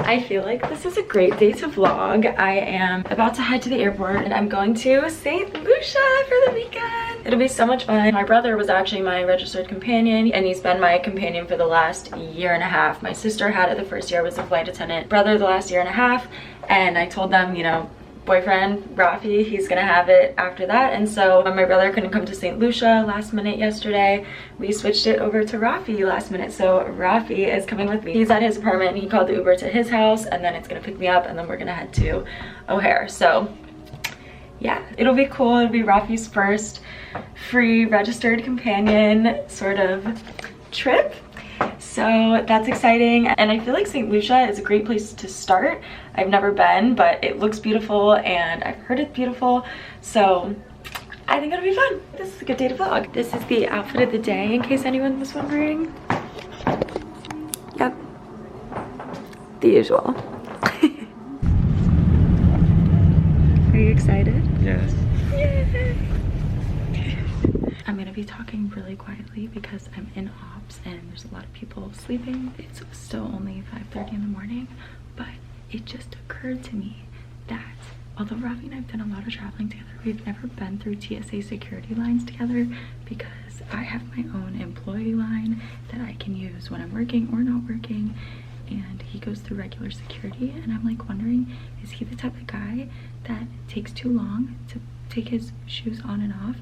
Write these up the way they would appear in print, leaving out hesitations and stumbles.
I feel like this is a great day to vlog. I am about to head to the airport and I'm going to St. Lucia for the weekend. It'll be so much fun. My brother was actually my registered companion and he's been my companion for the last year and a half. My sister had it the first year, was a flight attendant. Brother the last year and a half, and I told them, you know, boyfriend Rafi, he's gonna have it after that. And so my brother couldn't come to St. Lucia last minute yesterday. We switched it over to Rafi last minute, so Rafi is coming with me. He's at his apartment and he called the Uber to his house, and then it's gonna pick me up and then we're gonna head to O'Hare. So yeah, it'll be cool. It'll be Rafi's first free registered companion sort of trip. So that's exciting, and I feel like St. Lucia is a great place to start. I've never been, but it looks beautiful and I've heard it's beautiful, so I think it'll be fun. This is a good day to vlog. This is the outfit of the day, in case anyone was wondering. Yep, the usual. Are you excited? Yes. Yay! I'm gonna be talking really quietly because I'm in ops and there's a lot of people sleeping. It's still only 5:30 in the morning, but it just occurred to me that although Rafi and I have done a lot of traveling together, we've never been through TSA security lines together because I have my own employee line that I can use when I'm working or not working, and he goes through regular security. And I'm like wondering, is he the type of guy that takes too long to take his shoes on and off,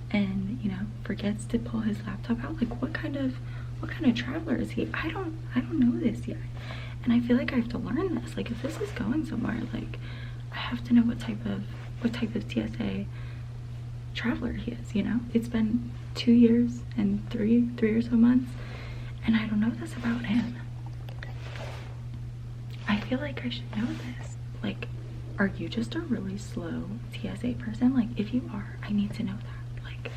and you know, forgets to pull his laptop out? Like what kind of traveler is he? I don't know this yet, and I feel like I have to learn this. Like if this is going somewhere, like I have to know what type of TSA traveler he is, you know? It's been 2 years and three or so months and I don't know this about him. I feel like I should know this. Like, are you just a really slow TSA person? Like if you are, I need to know that. Like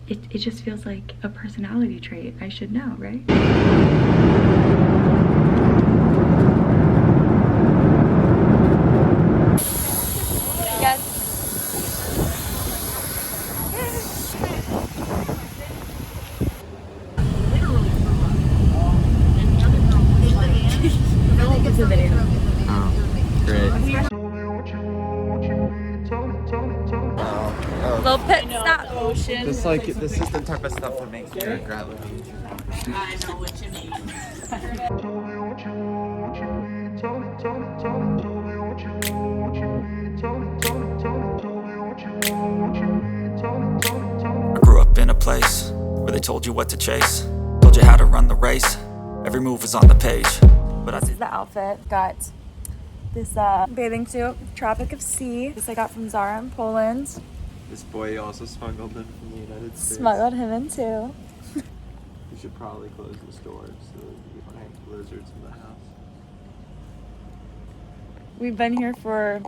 it just feels like a personality trait I should know, right? Little pit stop. This is the type of stuff that makes me regret living. I know what you mean. I grew up in a place where they told you what to chase, told you how to run the race. Every move was on the page. But This is the outfit. Got this bathing suit, Tropic of Sea. This I got from Zara in Poland. This boy also smuggled in from the United States. Smuggled him in too. We should probably close this door so that we don't have lizards in the house. We've been here for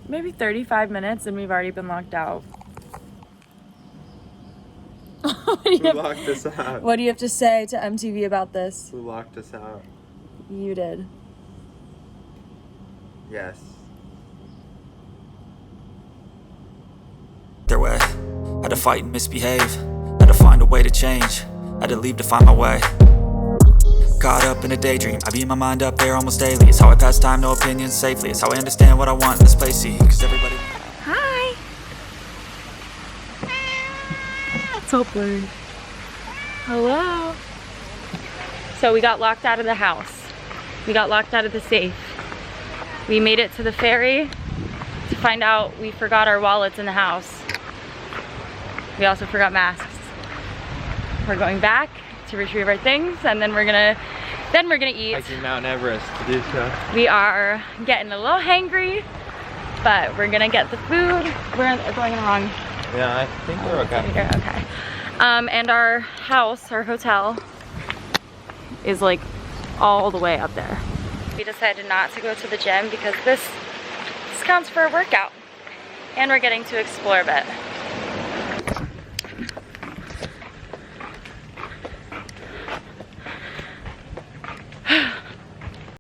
maybe 35 minutes and we've already been locked out. Who locked us out? What do you have to say to MTV about this? Who locked us out? You did. Yes. their way. Had to fight and misbehave, had to find a way to change, had to leave to find my way. Caught up in a daydream, I beat my mind up there almost daily. It's how I pass time, no opinions safely. It's how I understand what I want in this place, see, cause everybody... Hi! So blurry. Hello? So we got locked out of the house. We got locked out of the safe. We made it to the ferry to find out we forgot our wallets in the house. We also forgot masks. We're going back to retrieve our things, and then we're gonna eat. Hiking Mount Everest to do so. We are getting a little hangry, but we're gonna get the food. We're going in the wrong. Yeah, I think we're okay. Here, okay. And our house, our hotel, is like all the way up there. We decided not to go to the gym because this counts for a workout, and we're getting to explore a bit.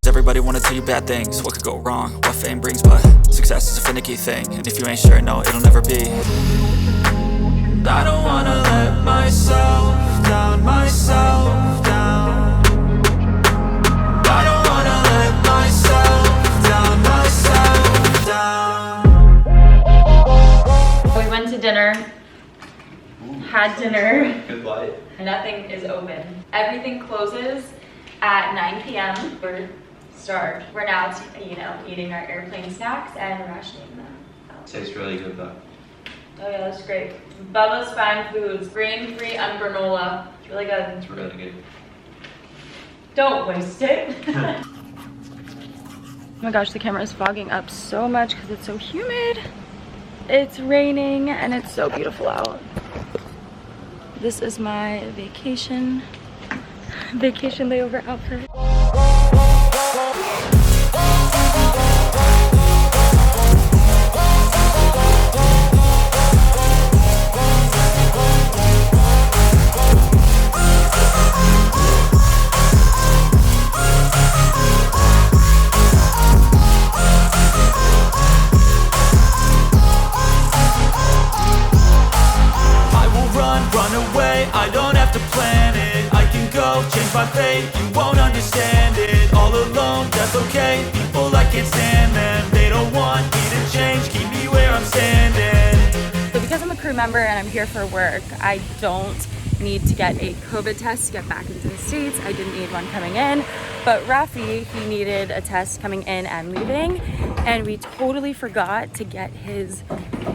Everybody wanna tell you bad things, what could go wrong, what fame brings, but success is a finicky thing, and if you ain't sure, no, it'll never be. I don't wanna let myself down, I don't wanna had dinner. Good light. Nothing is open. Everything closes at 9 p.m. We're starved. We're now, you know, eating our airplane snacks and rationing them. Tastes really good though. Oh yeah, that's great. Bubba's Fine Foods, grain-free ungranola. It's really good. It's really good. Don't waste it. Oh my gosh, the camera is fogging up so much because it's so humid. It's raining and it's so beautiful out. This is my vacation layover outfit. I don't have to plan it. I can go change my fate. You won't understand it. All alone, that's okay. People, I can't stand them. They don't want me to change. Keep me where I'm standing. So because I'm a crew member and I'm here for work, I don't need to get a COVID test to get back into the States. I didn't need one coming in. But Rafi, he needed a test coming in and leaving. And we totally forgot to get his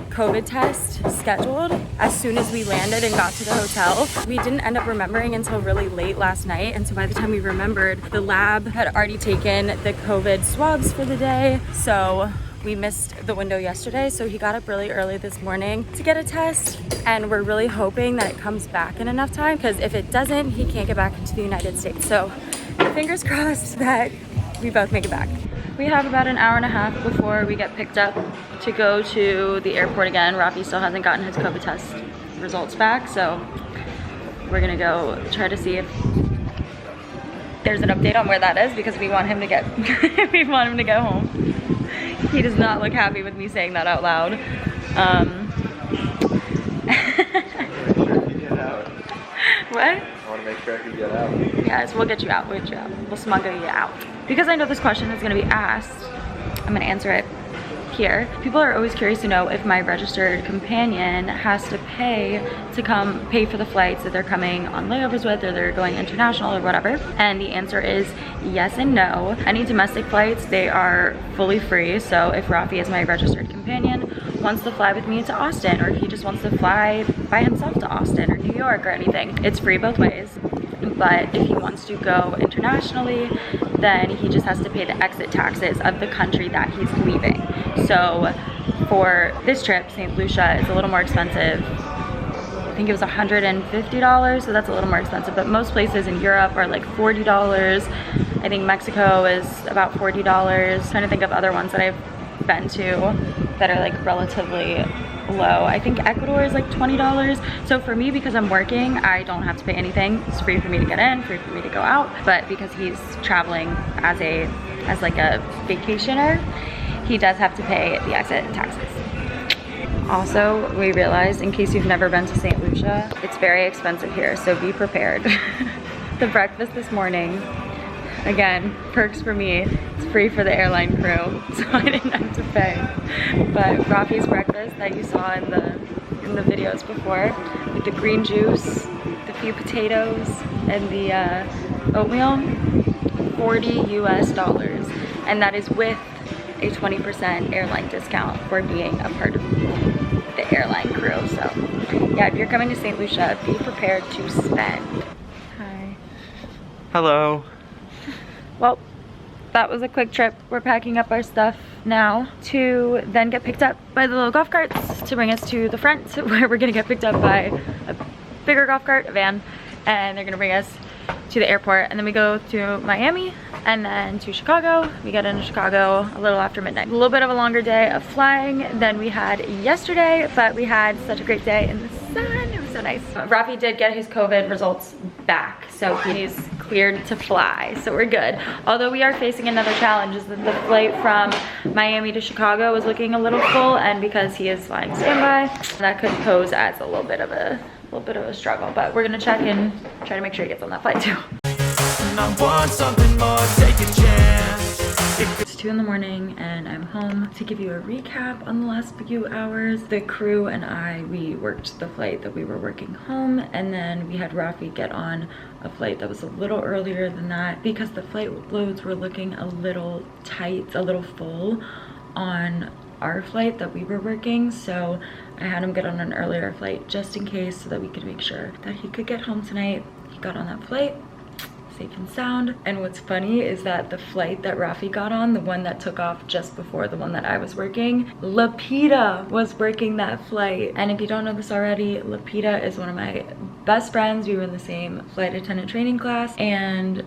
COVID test scheduled as soon as we landed and got to the hotel. We didn't end up remembering until really late last night, and so by the time we remembered, the lab had already taken the COVID swabs for the day, so we missed the window yesterday. So he got up really early this morning to get a test, and we're really hoping that it comes back in enough time, because if it doesn't, he can't get back into the United States. So fingers crossed that we both make it back. We have about an hour and a half before we get picked up to go to the airport again. Rafi still hasn't gotten his COVID test results back, so we're gonna go try to see if there's an update on where that is, because we want him to get we want him to go home. He does not look happy with me saying that out loud. What? I want to make sure I can get out. Yes, we'll get you out. We'll get you out. We'll smuggle you out. Because I know this question is going to be asked, I'm going to answer it here. People are always curious to know if my registered companion has to pay for the flights that they're coming on layovers with, or they're going international or whatever. And the answer is yes and no. Any domestic flights, they are fully free. So if Rafi is my registered companion, wants to fly with me to Austin, or if he just wants to fly by himself to Austin or New York or anything, it's free both ways. But if he wants to go internationally, then he just has to pay the exit taxes of the country that he's leaving. So for this trip, St. Lucia is a little more expensive. I think it was $150, so that's a little more expensive. But most places in Europe are like $40. I think Mexico is about $40. Trying to think of other ones that I've been to that are like relatively low. I think Ecuador is like $20. So for me, because I'm working, I don't have to pay anything. It's free for me to get in, free for me to go out. But because he's traveling as like a vacationer, he does have to pay the exit taxes. Also, we realized, in case you've never been to St. Lucia, it's very expensive here, so be prepared. The breakfast this morning, again, perks for me, it's free for the airline crew, so I didn't have to pay. But Rafi's breakfast that you saw in the videos before, with the green juice, the few potatoes, and the oatmeal, $40 US, and that is with a 20% airline discount for being a part of the airline crew. So yeah, if you're coming to St. Lucia, be prepared to spend. Hi. Hello. Well, that was a quick trip. We're packing up our stuff now to then get picked up by the little golf carts to bring us to the front, where we're gonna get picked up by a bigger golf cart, a van, and they're gonna bring us to the airport, and then we go to Miami and then to Chicago. We get into Chicago a little after midnight. A little bit of a longer day of flying than we had yesterday, but we had such a great day in the sun. It was so nice. Rafi did get his COVID results back, so he's cleared to fly, so we're good. Although we are facing another challenge, is that the flight from Miami to Chicago is looking a little full, and because he is flying standby, that could pose as a little bit of a struggle, but we're gonna check and try to make sure he gets on that flight too. I want something more, take a chance. 2 in the morning and I'm home. To give you a recap on the last few hours, the crew and I, we worked the flight that we were working home, and then we had Rafi get on a flight that was a little earlier than that because the flight loads were looking a little tight, a little full on our flight that we were working. So I had him get on an earlier flight just in case, so that we could make sure that he could get home tonight. He got on that flight safe and sound. And what's funny is that the flight that Rafi got on, the one that took off just before the one that I was working, Lapita was working that flight. And if you don't know this already, Lapita is one of my best friends. We were in the same flight attendant training class, and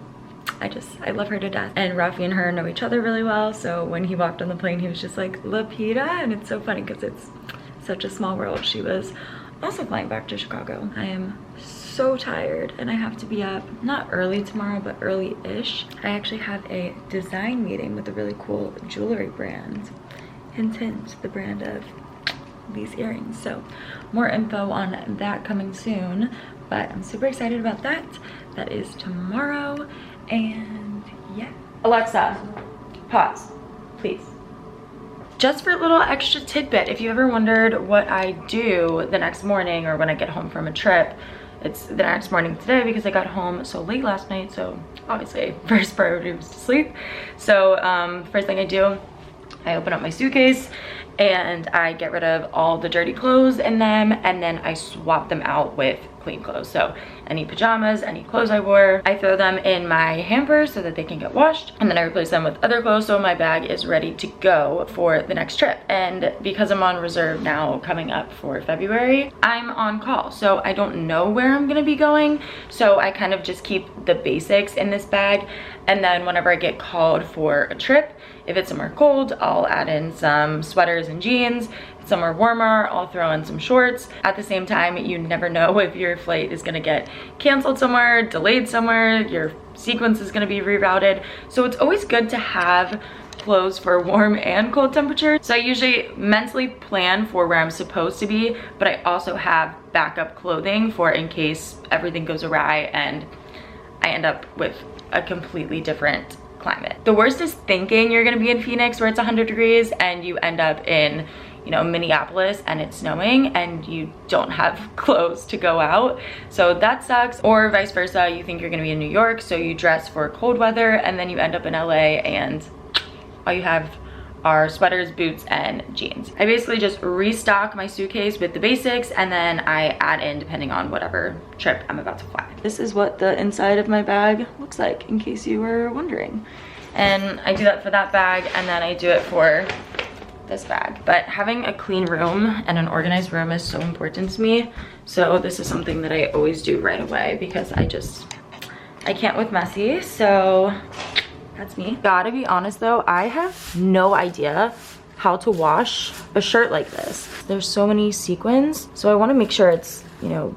I love her to death. And Rafi and her know each other really well, so when he walked on the plane, he was just like, Lapita, and it's so funny because it's such a small world. She was also flying back to Chicago. I am so tired and I have to be up, not early tomorrow, but early-ish. I actually have a design meeting with a really cool jewelry brand. Hint, hint, the brand of these earrings. So more info on that coming soon, but I'm super excited about that. That is tomorrow, and yeah. Alexa, pause, please. Just for a little extra tidbit, if you ever wondered what I do the next morning or when I get home from a trip, it's the next morning today because I got home so late last night, so obviously first priority was to sleep. So first thing I do, I open up my suitcase and I get rid of all the dirty clothes in them, and then I swap them out with clean clothes. So any pajamas, any clothes I wore, I throw them in my hamper so that they can get washed, and then I replace them with other clothes so my bag is ready to go for the next trip. And because I'm on reserve now coming up for February, I'm on call, so I don't know where I'm gonna be going, so I kind of just keep the basics in this bag, and then whenever I get called for a trip, if it's somewhere cold, I'll add in some sweaters and jeans. If it's somewhere warmer, I'll throw in some shorts. At the same time, you never know if your flight is gonna get canceled somewhere, delayed somewhere, your sequence is gonna be rerouted. So it's always good to have clothes for warm and cold temperatures. So I usually mentally plan for where I'm supposed to be, but I also have backup clothing for in case everything goes awry and I end up with a completely different climate. The worst is thinking you're gonna be in Phoenix where it's 100 degrees and you end up in, you know, Minneapolis and it's snowing and you don't have clothes to go out. So that sucks. Or vice versa, you think you're gonna be in New York, so you dress for cold weather and then you end up in LA and all you have are sweaters, boots, and jeans. I basically just restock my suitcase with the basics and then I add in depending on whatever trip I'm about to fly. This is what the inside of my bag looks like, in case you were wondering. And I do that for that bag, and then I do it for this bag. But having a clean room and an organized room is so important to me. So this is something that I always do right away because I can't with messy, so that's me. Gotta be honest though, I have no idea how to wash a shirt like this. There's so many sequins, so I wanna make sure it's, you know,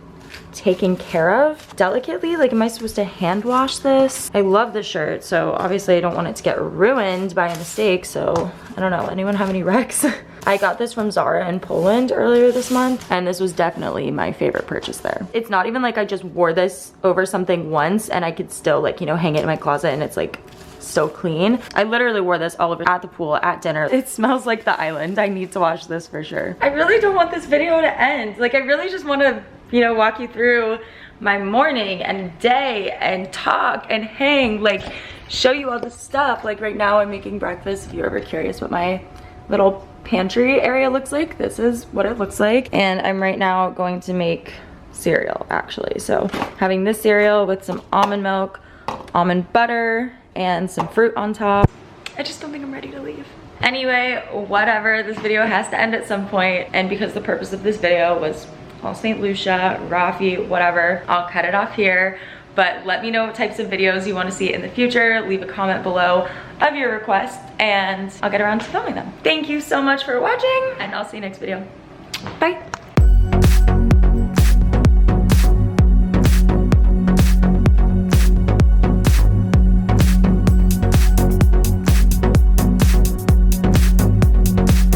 taken care of delicately. Like, am I supposed to hand wash this? I love the shirt, so obviously I don't want it to get ruined by a mistake, so I don't know. Anyone have any recs? I got this from Zara in Poland earlier this month, and this was definitely my favorite purchase there. It's not even like I just wore this over something once and I could still, like, you know, hang it in my closet and it's like so clean. I literally wore this all over, at the pool, at dinner. It smells like the island. I need to wash this for sure. I really don't want this video to end. Like, I really just want to, you know, walk you through my morning and day and talk and hang, like show you all this stuff. Like right now I'm making breakfast. If you're ever curious what my little pantry area looks like, this is what it looks like. And I'm right now going to make cereal actually. So having this cereal with some almond milk, almond butter, and some fruit on top. I just don't think I'm ready to leave. Anyway, whatever, this video has to end at some point, and because the purpose of this video was all St. Lucia, Rafi, whatever, I'll cut it off here. But let me know what types of videos you want to see in the future. Leave a comment below of your request and I'll get around to filming them. Thank you so much for watching, and I'll see you next video. Bye.